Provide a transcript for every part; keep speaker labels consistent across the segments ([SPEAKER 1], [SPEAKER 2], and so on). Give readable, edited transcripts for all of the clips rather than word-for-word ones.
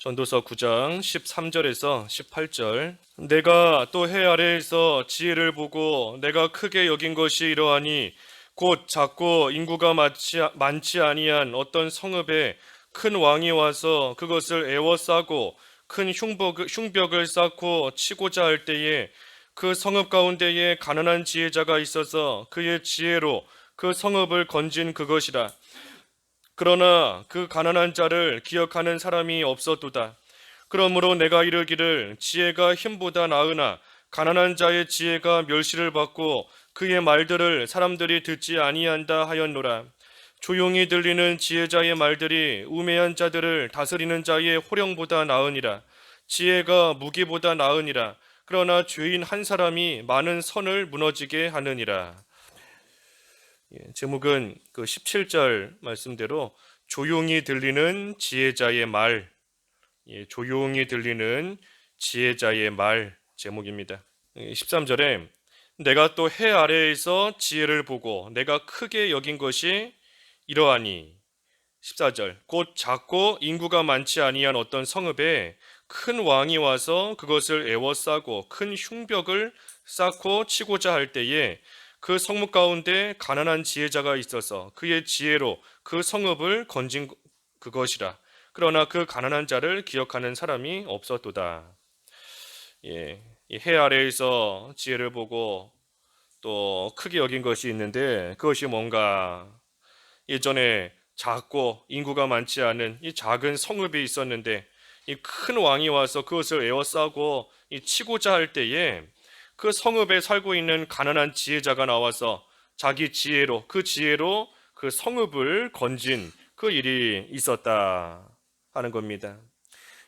[SPEAKER 1] 전도서 9장 13절에서 18절. 내가 또 해 아래에서 지혜를 보고 내가 크게 여긴 것이 이러하니 곧 작고 인구가 많지 아니한 어떤 성읍에 큰 왕이 와서 그것을 에워싸고 큰 흉벽을 쌓고 치고자 할 때에 그 성읍 가운데에 가난한 지혜자가 있어서 그의 지혜로 그 성읍을 건진 그것이라. 그러나 그 가난한 자를 기억하는 사람이 없었도다. 그러므로 내가 이르기를 지혜가 힘보다 나으나 가난한 자의 지혜가 멸시를 받고 그의 말들을 사람들이 듣지 아니한다 하였노라. 조용히 들리는 지혜자의 말들이 우매한 자들을 다스리는 자의 호령보다 나으니라. 지혜가 무기보다 나으니라. 그러나 죄인 한 사람이 많은 선을 무너지게 하느니라. 제목은 그 17절 말씀대로 조용히 들리는 지혜자의 말, 조용히 들리는 지혜자의 말 제목입니다. 13절에 내가 또 해 아래에서 지혜를 보고 내가 크게 여긴 것이 이러하니. 14절 곧 작고 인구가 많지 아니한 어떤 성읍에 큰 왕이 와서 그것을 에워싸고 큰 흉벽을 쌓고 치고자 할 때에 그 성읍 가운데 가난한 지혜자가 있어서 그의 지혜로 그 성읍을 건진 그것이라. 그러나 그 가난한 자를 기억하는 사람이 없었도다. 이 해 아래에서 지혜를 보고 또 크게 여긴 것이 있는데 그것이 뭔가, 예전에 작고 인구가 많지 않은 이 작은 성읍이 있었는데 이 큰 왕이 와서 그것을 에워싸고 이 치고자 할 때에 그 성읍에 살고 있는 가난한 지혜자가 나와서 자기 지혜로 그 성읍을 건진 그 일이 있었다 하는 겁니다.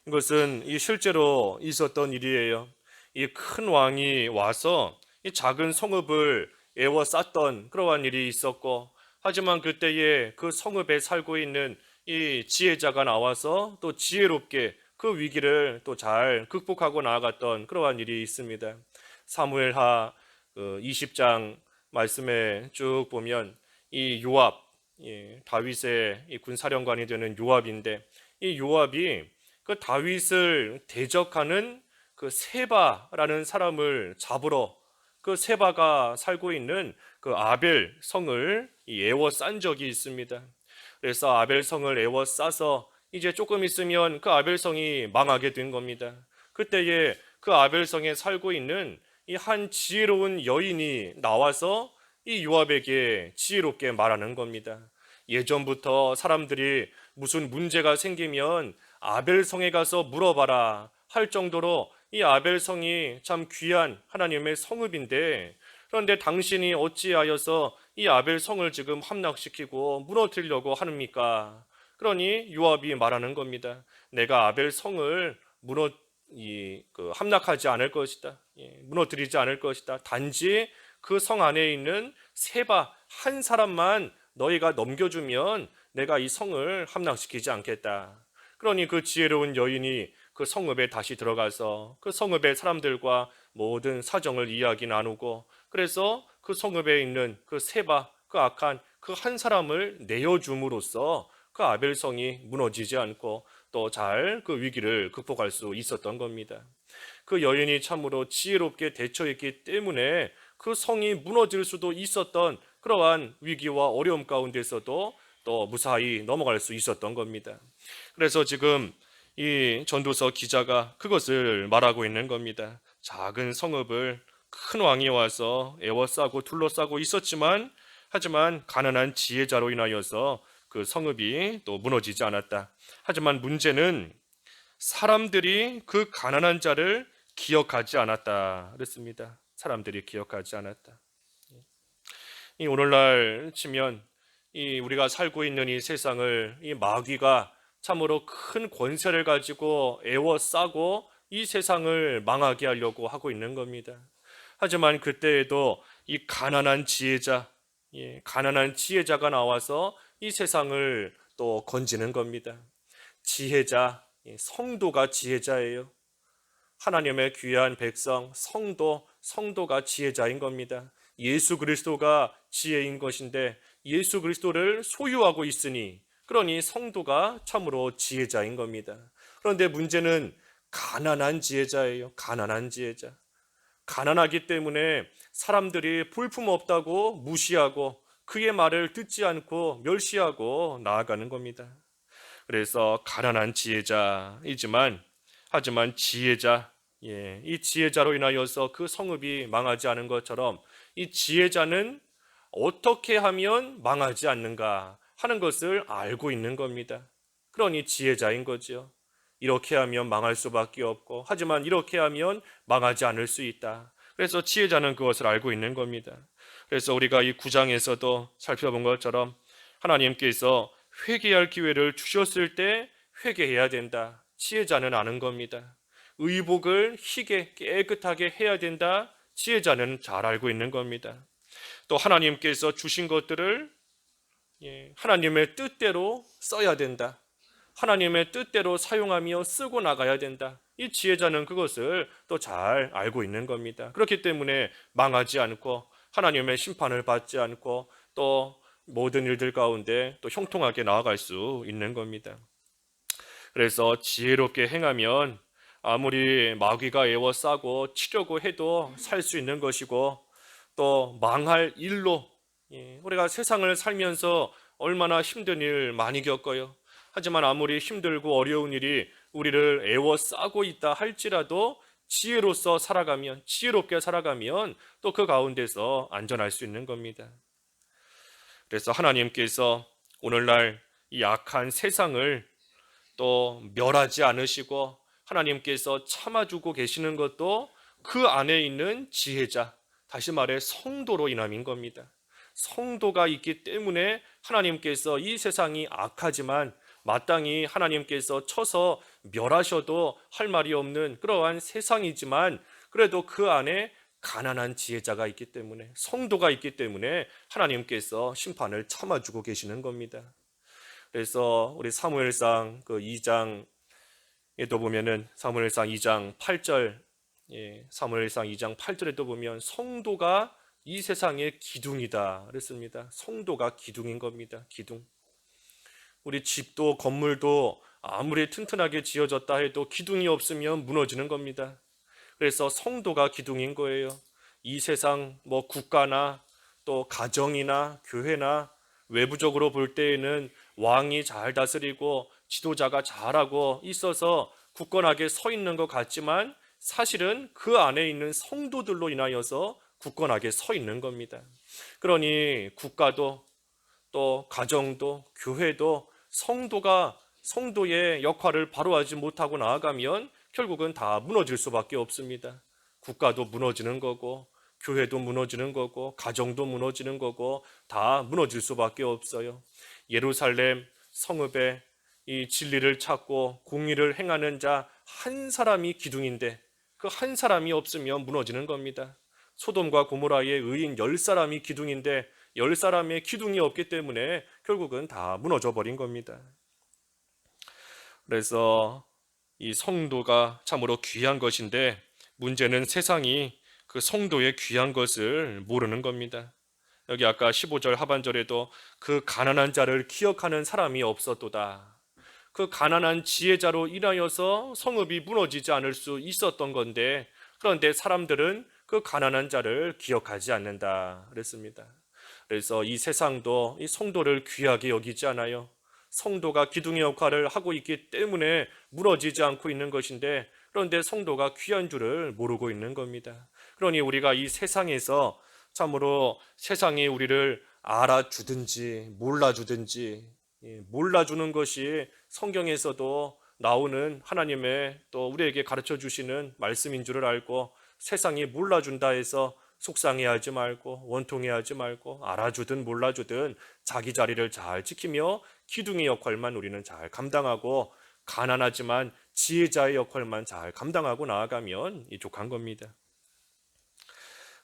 [SPEAKER 1] 이것은 이 실제로 있었던 일이에요. 이 큰 왕이 와서 이 작은 성읍을 에워쌌던 그러한 일이 있었고, 하지만 그때에 그 성읍에 살고 있는 이 지혜자가 나와서 또 지혜롭게 그 위기를 또 잘 극복하고 나아갔던 그러한 일이 있습니다. 사무엘하 20장 말씀에 쭉 보면 이 요압, 다윗의 이 군사령관이 되는 요압인데, 이 요압이 그 다윗을 대적하는 그 세바라는 사람을 잡으러 그 세바가 살고 있는 그 아벨 성을 에워싼 적이 있습니다. 그래서 아벨 성을 에워싸서 이제 조금 있으면 그 아벨 성이 망하게 된 겁니다. 그때에 그 아벨 성에 살고 있는 이 한 지혜로운 여인이 나와서 이 요압에게 지혜롭게 말하는 겁니다. 예전부터 사람들이 무슨 문제가 생기면 아벨성에 가서 물어봐라 할 정도로 이 아벨성이 참 귀한 하나님의 성읍인데, 그런데 당신이 어찌하여서 이 아벨성을 지금 함락시키고 무너뜨리려고 합니까? 그러니 요압이 말하는 겁니다. 내가 아벨성을 함락하지 않을 것이다. 무너뜨리지 않을 것이다. 단지 그 성 안에 있는 세바 한 사람만 너희가 넘겨주면 내가 이 성을 함락시키지 않겠다. 그러니 그 지혜로운 여인이 그 성읍에 다시 들어가서 그 성읍의 사람들과 모든 사정을 이야기 나누고, 그래서 그 성읍에 있는 그 세바, 그 악한 그 한 사람을 내어줌으로써 그 아벨성이 무너지지 않고 또 잘 그 위기를 극복할 수 있었던 겁니다. 그 여인이 참으로 지혜롭게 대처했기 때문에 그 성이 무너질 수도 있었던 그러한 위기와 어려움 가운데서도 또 무사히 넘어갈 수 있었던 겁니다. 그래서 지금 이 전도서 기자가 그것을 말하고 있는 겁니다. 작은 성읍을 큰 왕이 와서 에워싸고 둘러싸고 있었지만, 하지만 가난한 지혜자로 인하여서 그 성읍이 또 무너지지 않았다. 하지만 문제는 사람들이 그 가난한 자를 기억하지 않았다 그랬습니다. 사람들이 기억하지 않았다. 이 오늘날 치면 이 우리가 살고 있는 이 세상을 이 마귀가 참으로 큰 권세를 가지고 에워싸고 이 세상을 망하게 하려고 하고 있는 겁니다. 하지만 그때에도 이 가난한 지혜자가 나와서 이 세상을 또 건지는 겁니다. 지혜자, 성도가 지혜자예요. 하나님의 귀한 백성, 성도가 지혜자인 겁니다. 예수 그리스도가 지혜인 것인데 예수 그리스도를 소유하고 있으니, 그러니 성도가 참으로 지혜자인 겁니다. 그런데 문제는 가난한 지혜자예요. 가난한 지혜자. 가난하기 때문에 사람들이 볼품없다고 무시하고 그의 말을 듣지 않고 멸시하고 나아가는 겁니다. 그래서 가난한 지혜자이지만 하지만 지혜자, 이 지혜자로 인하여서 그 성읍이 망하지 않은 것처럼 이 지혜자는 어떻게 하면 망하지 않는가 하는 것을 알고 있는 겁니다. 그러니 지혜자인 거죠. 이렇게 하면 망할 수밖에 없고 하지만 이렇게 하면 망하지 않을 수 있다. 그래서 지혜자는 그것을 알고 있는 겁니다. 그래서 우리가 이 9장에서도 살펴본 것처럼 하나님께서 회개할 기회를 주셨을 때 회개해야 된다. 지혜자는 아는 겁니다. 의복을 희게 깨끗하게 해야 된다. 지혜자는 잘 알고 있는 겁니다. 또 하나님께서 주신 것들을 하나님의 뜻대로 써야 된다. 하나님의 뜻대로 사용하며 쓰고 나가야 된다. 이 지혜자는 그것을 또 잘 알고 있는 겁니다. 그렇기 때문에 망하지 않고 하나님의 심판을 받지 않고 또 모든 일들 가운데 또 형통하게 나아갈 수 있는 겁니다. 그래서 지혜롭게 행하면 아무리 마귀가 애워싸고 치려고 해도 살 수 있는 것이고 또 망할 일로 우리가 세상을 살면서 얼마나 힘든 일 많이 겪어요. 하지만 아무리 힘들고 어려운 일이 우리를 애워싸고 있다 할지라도 지혜로서 살아가면 지혜롭게 살아가면 또 그 가운데서 안전할 수 있는 겁니다. 그래서 하나님께서 오늘날 이 악한 세상을 또 멸하지 않으시고 하나님께서 참아주고 계시는 것도 그 안에 있는 지혜자, 다시 말해 성도로 인함인 겁니다. 성도가 있기 때문에 하나님께서 이 세상이 악하지만 마땅히 하나님께서 쳐서 멸하셔도 할 말이 없는 그러한 세상이지만 그래도 그 안에 가난한 지혜자가 있기 때문에 성도가 있기 때문에 하나님께서 심판을 참아주고 계시는 겁니다. 그래서 우리 사무엘상 그 2장에도 보면은 사무엘상 2장 8절 사무엘상 2장 8절에도 보면 성도가 이 세상의 기둥이다 그랬습니다. 성도가 기둥인 겁니다. 기둥. 우리 집도 건물도 아무리 튼튼하게 지어졌다 해도 기둥이 없으면 무너지는 겁니다. 그래서 성도가 기둥인 거예요. 이 세상 국가나 또 가정이나 교회나 외부적으로 볼 때에는 왕이 잘 다스리고 지도자가 잘하고 있어서 굳건하게 서 있는 것 같지만 사실은 그 안에 있는 성도들로 인하여서 굳건하게 서 있는 겁니다. 그러니 국가도 또 가정도 교회도 성도의 역할을 바로 하지 못하고 나아가면 결국은 다 무너질 수밖에 없습니다. 국가도 무너지는 거고 교회도 무너지는 거고 가정도 무너지는 거고 다 무너질 수밖에 없어요. 예루살렘 성읍에 이 진리를 찾고 공의를 행하는 자 한 사람이 기둥인데 그 한 사람이 없으면 무너지는 겁니다. 소돔과 고모라의 의인 10사람이 기둥인데 10사람의 기둥이 없기 때문에 결국은 다 무너져 버린 겁니다. 그래서 이 성도가 참으로 귀한 것인데 문제는 세상이 그 성도의 귀한 것을 모르는 겁니다. 여기 아까 15절 하반절에도 그 가난한 자를 기억하는 사람이 없었도다. 그 가난한 지혜자로 인하여서 성읍이 무너지지 않을 수 있었던 건데 그런데 사람들은 그 가난한 자를 기억하지 않는다 그랬습니다. 그래서 이 세상도 이 성도를 귀하게 여기지 않아요. 성도가 기둥의 역할을 하고 있기 때문에 무너지지 않고 있는 것인데 그런데 성도가 귀한 줄을 모르고 있는 겁니다. 그러니 우리가 이 세상에서 참으로 세상이 우리를 알아주든지 몰라주든지 몰라주는 것이 성경에서도 나오는 하나님의 또 우리에게 가르쳐 주시는 말씀인 줄을 알고 세상이 몰라준다 해서 속상해하지 말고 원통해하지 말고 알아주든 몰라주든 자기 자리를 잘 지키며 기둥의 역할만 우리는 잘 감당하고 가난하지만 지혜자의 역할만 잘 감당하고 나아가면 족한 겁니다.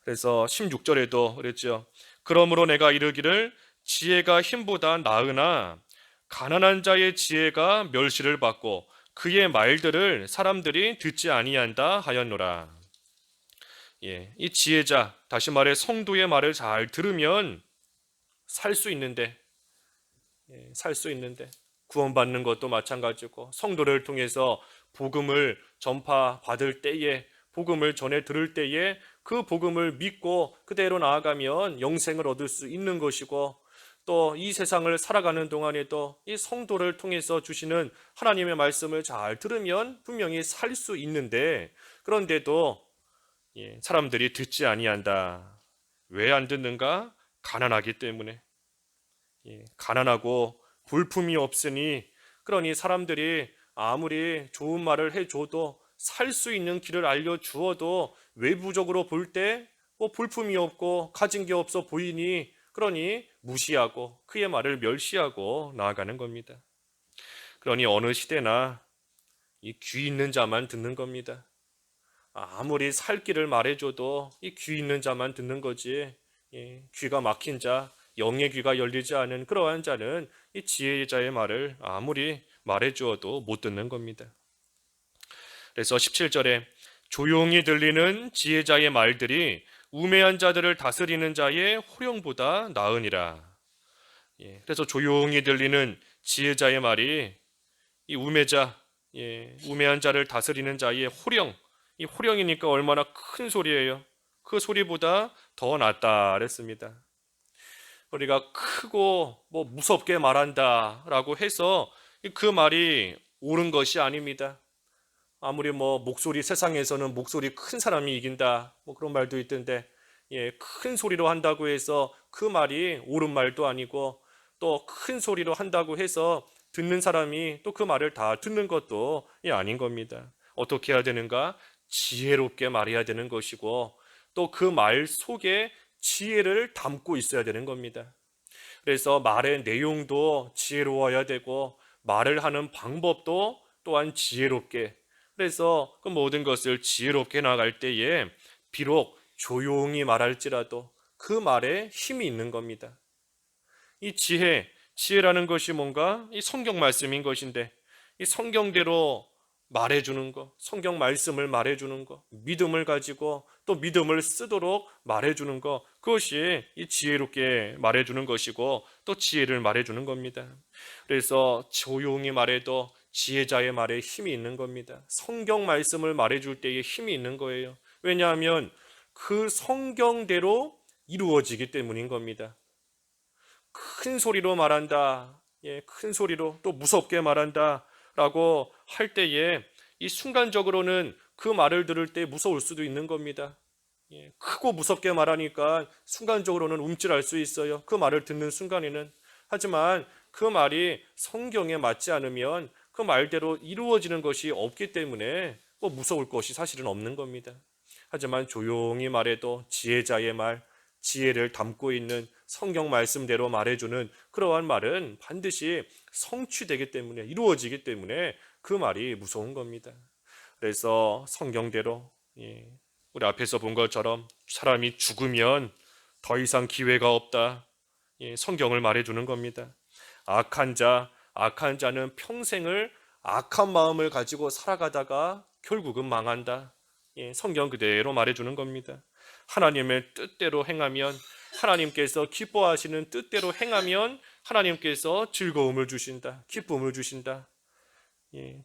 [SPEAKER 1] 그래서 16절에도 그랬죠. 그러므로 내가 이르기를 지혜가 힘보다 나으나 가난한 자의 지혜가 멸시를 받고 그의 말들을 사람들이 듣지 아니한다 하였노라. 이 지혜자, 다시 말해 성도의 말을 잘 들으면 살 수 있는데 구원받는 것도 마찬가지고 성도를 통해서 복음을 전파받을 때에 복음을 전해 들을 때에 그 복음을 믿고 그대로 나아가면 영생을 얻을 수 있는 것이고 또 이 세상을 살아가는 동안에도 이 성도를 통해서 주시는 하나님의 말씀을 잘 들으면 분명히 살 수 있는데 그런데도 사람들이 듣지 아니한다. 왜 안 듣는가? 가난하기 때문에. 가난하고 볼품이 없으니 그러니 사람들이 아무리 좋은 말을 해줘도 살 수 있는 길을 알려주어도 외부적으로 볼 때 볼품이 없고 가진 게 없어 보이니 그러니 무시하고 그의 말을 멸시하고 나아가는 겁니다. 그러니 어느 시대나 이 귀 있는 자만 듣는 겁니다. 아무리 살 길을 말해줘도 이 귀 있는 자만 듣는 거지 귀가 막힌 자, 영의 귀가 열리지 않은 그러한 자는 이 지혜자의 말을 아무리 말해주어도 못 듣는 겁니다. 그래서 17절에 조용히 들리는 지혜자의 말들이 우매한 자들을 다스리는 자의 호령보다 나으니라. 그래서 조용히 들리는 지혜자의 말이 이 우매한 자를 다스리는 자의 호령, 이 호령이니까 얼마나 큰 소리예요. 그 소리보다 더 낫다 그랬습니다. 우리가 크고 무섭게 말한다라고 해서 그 말이 옳은 것이 아닙니다. 아무리 목소리 세상에서는 목소리 큰 사람이 이긴다 그런 말도 있던데 큰 소리로 한다고 해서 그 말이 옳은 말도 아니고 또 큰 소리로 한다고 해서 듣는 사람이 또 그 말을 다 듣는 것도 아닌 겁니다. 어떻게 해야 되는가? 지혜롭게 말해야 되는 것이고 또 그 말 속에 지혜를 담고 있어야 되는 겁니다. 그래서 말의 내용도 지혜로워야 되고 말을 하는 방법도 또한 지혜롭게 그래서 그 모든 것을 지혜롭게 나갈 때에 비록 조용히 말할지라도 그 말에 힘이 있는 겁니다. 이 지혜라는 것이 뭔가 이 성경 말씀인 것인데 이 성경대로 말해주는 거, 성경 말씀을 말해주는 거, 믿음을 가지고 또 믿음을 쓰도록 말해주는 거, 그것이 이 지혜롭게 말해주는 것이고 또 지혜를 말해주는 겁니다. 그래서 조용히 말해도 지혜자의 말에 힘이 있는 겁니다. 성경 말씀을 말해줄 때에 힘이 있는 거예요. 왜냐하면 그 성경대로 이루어지기 때문인 겁니다. 큰 소리로 말한다. 큰 소리로 또 무섭게 말한다. 라고 할 때에 이 순간적으로는 그 말을 들을 때 무서울 수도 있는 겁니다. 크고 무섭게 말하니까 순간적으로는 움찔할 수 있어요. 그 말을 듣는 순간에는. 하지만 그 말이 성경에 맞지 않으면 그 말대로 이루어지는 것이 없기 때문에 무서울 것이 사실은 없는 겁니다. 하지만 조용히 말해도 지혜자의 말, 지혜를 담고 있는 성경 말씀대로 말해주는 그러한 말은 반드시 성취되기 때문에 이루어지기 때문에 그 말이 무서운 겁니다. 그래서 성경대로 우리 앞에서 본 것처럼 사람이 죽으면 더 이상 기회가 없다. 성경을 말해주는 겁니다. 악한 자는 평생을 악한 마음을 가지고 살아가다가 결국은 망한다. 성경 그대로 말해주는 겁니다. 하나님의 뜻대로 행하면 하나님께서 기뻐하시는 뜻대로 행하면 하나님께서 즐거움을 주신다. 기쁨을 주신다.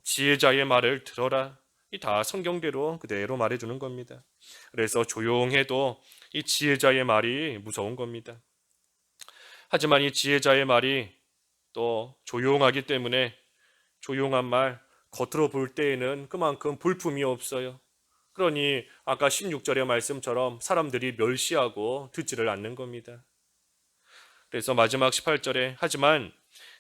[SPEAKER 1] 지혜자의 말을 들어라. 이 다 성경대로 그대로 말해주는 겁니다. 그래서 조용해도 이 지혜자의 말이 무서운 겁니다. 하지만 이 지혜자의 말이 또 조용하기 때문에 조용한 말 겉으로 볼 때에는 그만큼 볼품이 없어요. 그러니 아까 16절의 말씀처럼 사람들이 멸시하고 듣지를 않는 겁니다. 그래서 마지막 18절에 하지만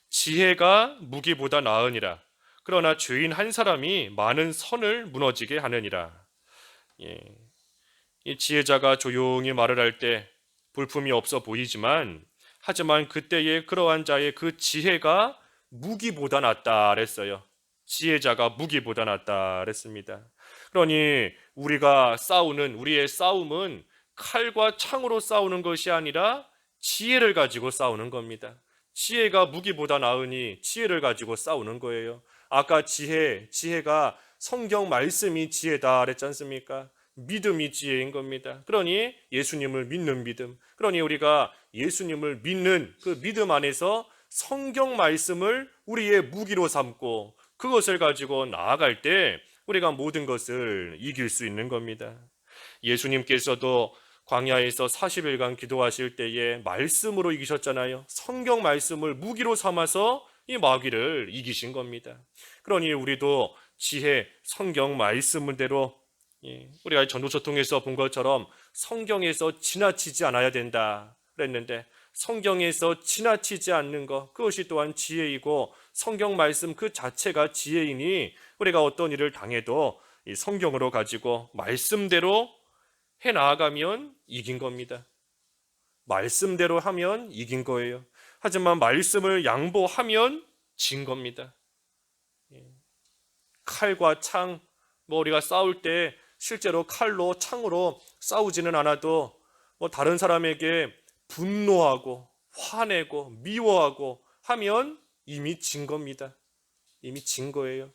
[SPEAKER 1] 지혜가 무기보다 나으니라. 그러나 죄인 한 사람이 많은 선을 무너지게 하느니라. 이 지혜자가 조용히 말을 할 때 볼품이 없어 보이지만 하지만 그때의 그러한 자의 그 지혜가 무기보다 낫다 그랬어요. 지혜자가 무기보다 낫다 그랬습니다. 그러니 우리의 싸움은 칼과 창으로 싸우는 것이 아니라 지혜를 가지고 싸우는 겁니다. 지혜가 무기보다 나으니 지혜를 가지고 싸우는 거예요. 아까 지혜가 성경 말씀이 지혜다 그랬지 않습니까? 믿음이 지혜인 겁니다. 그러니 예수님을 믿는 믿음. 그러니 우리가 예수님을 믿는 그 믿음 안에서 성경 말씀을 우리의 무기로 삼고 그것을 가지고 나아갈 때 우리가 모든 것을 이길 수 있는 겁니다. 예수님께서도 광야에서 40일간 기도하실 때에 말씀으로 이기셨잖아요. 성경 말씀을 무기로 삼아서 이 마귀를 이기신 겁니다. 그러니 우리도 지혜, 성경 말씀대로 우리가 전도서 통해서 본 것처럼 성경에서 지나치지 않아야 된다 그랬는데, 성경에서 지나치지 않는 것, 그것이 또한 지혜이고 성경 말씀 그 자체가 지혜이니 우리가 어떤 일을 당해도 이 성경으로 가지고 말씀대로 해 나아가면 이긴 겁니다. 말씀대로 하면 이긴 거예요. 하지만 말씀을 양보하면 진 겁니다. 칼과 창, 우리가 싸울 때 실제로 칼로 창으로 싸우지는 않아도 다른 사람에게 분노하고 화내고 미워하고 하면 이미 진 겁니다. 이미 진 거예요.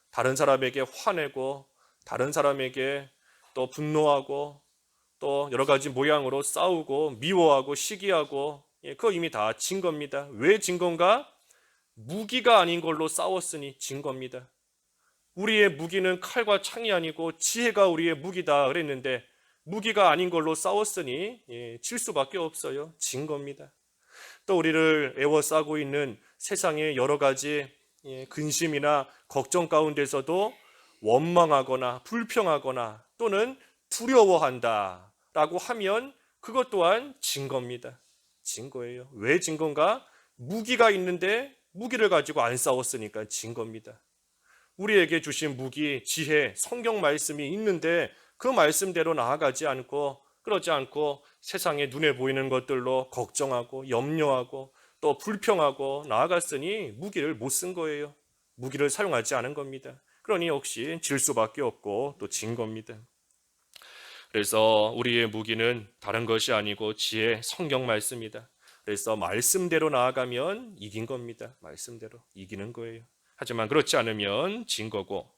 [SPEAKER 1] 다른 사람에게 화내고 다른 사람에게 또 분노하고 또 여러 가지 모양으로 싸우고 미워하고 시기하고, 그거 이미 다 진 겁니다. 왜 진 건가? 무기가 아닌 걸로 싸웠으니 진 겁니다. 우리의 무기는 칼과 창이 아니고 지혜가 우리의 무기다 그랬는데 무기가 아닌 걸로 싸웠으니 질 수밖에 없어요. 진 겁니다. 또 우리를 애워싸고 있는 세상의 여러 가지 근심이나 걱정 가운데서도 원망하거나 불평하거나 또는 두려워한다 라고 하면 그것 또한 진 겁니다. 진 거예요. 왜 진 건가? 무기가 있는데 무기를 가지고 안 싸웠으니까 진 겁니다. 우리에게 주신 무기, 지혜, 성경 말씀이 있는데 그 말씀대로 나아가지 않고, 그러지 않고 세상에 눈에 보이는 것들로 걱정하고 염려하고 또 불평하고 나아갔으니 무기를 못 쓴 거예요. 무기를 사용하지 않은 겁니다. 그러니 역시 질 수밖에 없고 또 진 겁니다. 그래서 우리의 무기는 다른 것이 아니고 지혜, 성경 말씀이다. 그래서 말씀대로 나아가면 이긴 겁니다. 말씀대로 이기는 거예요. 하지만 그렇지 않으면 진 거고,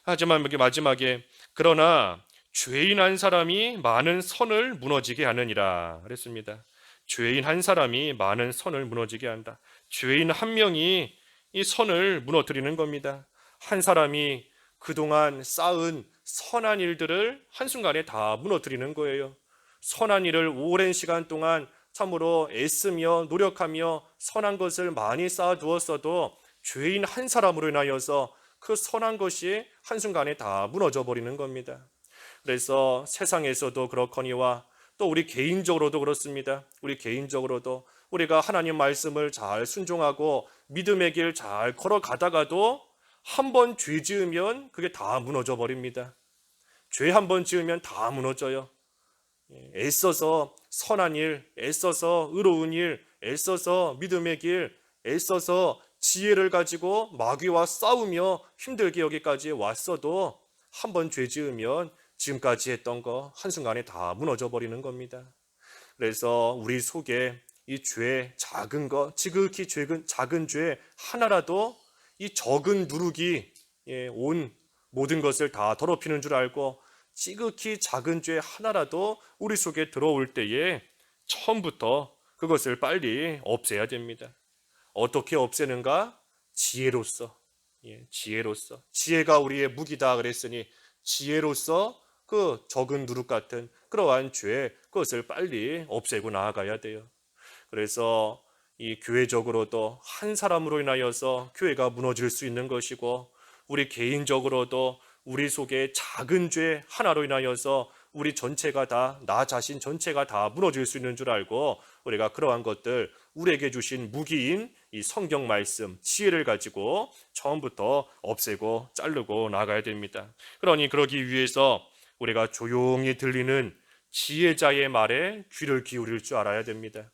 [SPEAKER 1] 하지만 여기 마지막에 그러나 죄인 한 사람이 많은 선을 무너지게 하느니라 그랬습니다. 죄인 한 사람이 많은 선을 무너지게 한다. 죄인 한 명이 이 선을 무너뜨리는 겁니다. 한 사람이 그동안 쌓은 선한 일들을 한순간에 다 무너뜨리는 거예요. 선한 일을 오랜 시간 동안 참으로 애쓰며 노력하며 선한 것을 많이 쌓아두었어도 죄인 한 사람으로 인하여서 그 선한 것이 한순간에 다 무너져 버리는 겁니다. 그래서 세상에서도 그렇거니와 또 우리 개인적으로도 그렇습니다. 우리 개인적으로도 우리가 하나님 말씀을 잘 순종하고 믿음의 길 잘 걸어가다가도 한 번 죄 지으면 그게 다 무너져 버립니다. 죄 한 번 지으면 다 무너져요. 애써서 선한 일, 애써서 의로운 일, 애써서 믿음의 길, 애써서 지혜를 가지고 마귀와 싸우며 힘들게 여기까지 왔어도 한 번 죄 지으면 지금까지 했던 거 한순간에 다 무너져 버리는 겁니다. 그래서 우리 속에 이 죄, 작은 거, 지극히 작은 죄 하나라도 이 적은 누룩이 온 모든 것을 다 더럽히는 줄 알고, 지극히 작은 죄 하나라도 우리 속에 들어올 때에 처음부터 그것을 빨리 없애야 됩니다. 어떻게 없애는가? 지혜로서. 지혜로서. 지혜가 우리의 무기다 그랬으니 지혜로서 그 적은 누룩 같은 그러한 죄, 그것을 빨리 없애고 나아가야 돼요. 그래서 이 교회적으로도 한 사람으로 인하여서 교회가 무너질 수 있는 것이고, 우리 개인적으로도 우리 속에 작은 죄 하나로 인하여서 우리 전체가 다, 나 자신 전체가 다 무너질 수 있는 줄 알고 우리가 그러한 것들, 우리에게 주신 무기인 이 성경 말씀, 지혜를 가지고 처음부터 없애고 자르고 나가야 됩니다. 그러니 그러기 위해서 우리가 조용히 들리는 지혜자의 말에 귀를 기울일 줄 알아야 됩니다.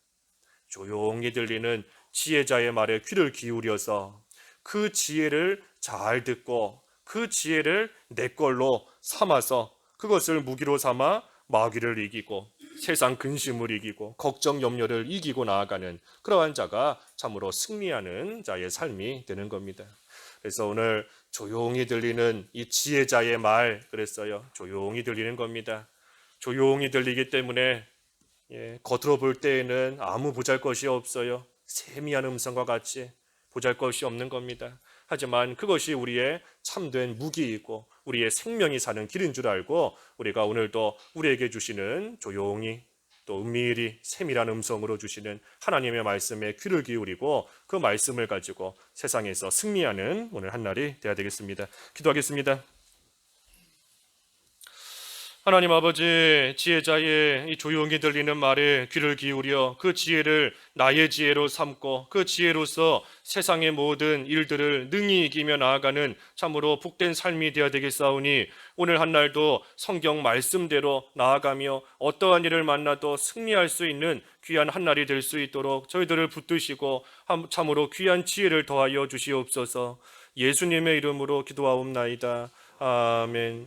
[SPEAKER 1] 조용히 들리는 지혜자의 말에 귀를 기울여서 그 지혜를 잘 듣고 그 지혜를 내 걸로 삼아서 그것을 무기로 삼아 마귀를 이기고 세상 근심을 이기고 걱정 염려를 이기고 나아가는 그러한 자가 참으로 승리하는 자의 삶이 되는 겁니다. 그래서 오늘 조용히 들리는 이 지혜자의 말 그랬어요. 조용히 들리는 겁니다. 조용히 들리기 때문에 겉으로 볼 때에는 아무 보잘것이 없어요. 세미한 음성과 같이 보잘것이 없는 겁니다. 하지만 그것이 우리의 참된 무기이고 우리의 생명이 사는 길인 줄 알고 우리가 오늘도 우리에게 주시는 조용히 또 은밀히 세밀한 음성으로 주시는 하나님의 말씀에 귀를 기울이고 그 말씀을 가지고 세상에서 승리하는 오늘 한날이 되어야 되겠습니다. 기도하겠습니다. 하나님 아버지, 지혜자의 이 조용히 들리는 말에 귀를 기울여 그 지혜를 나의 지혜로 삼고 그 지혜로서 세상의 모든 일들을 능히 이기며 나아가는 참으로 복된 삶이 되어야 되겠사오니 오늘 한날도 성경 말씀대로 나아가며 어떠한 일을 만나도 승리할 수 있는 귀한 한날이 될 수 있도록 저희들을 붙드시고 참으로 귀한 지혜를 더하여 주시옵소서. 예수님의 이름으로 기도하옵나이다. 아멘.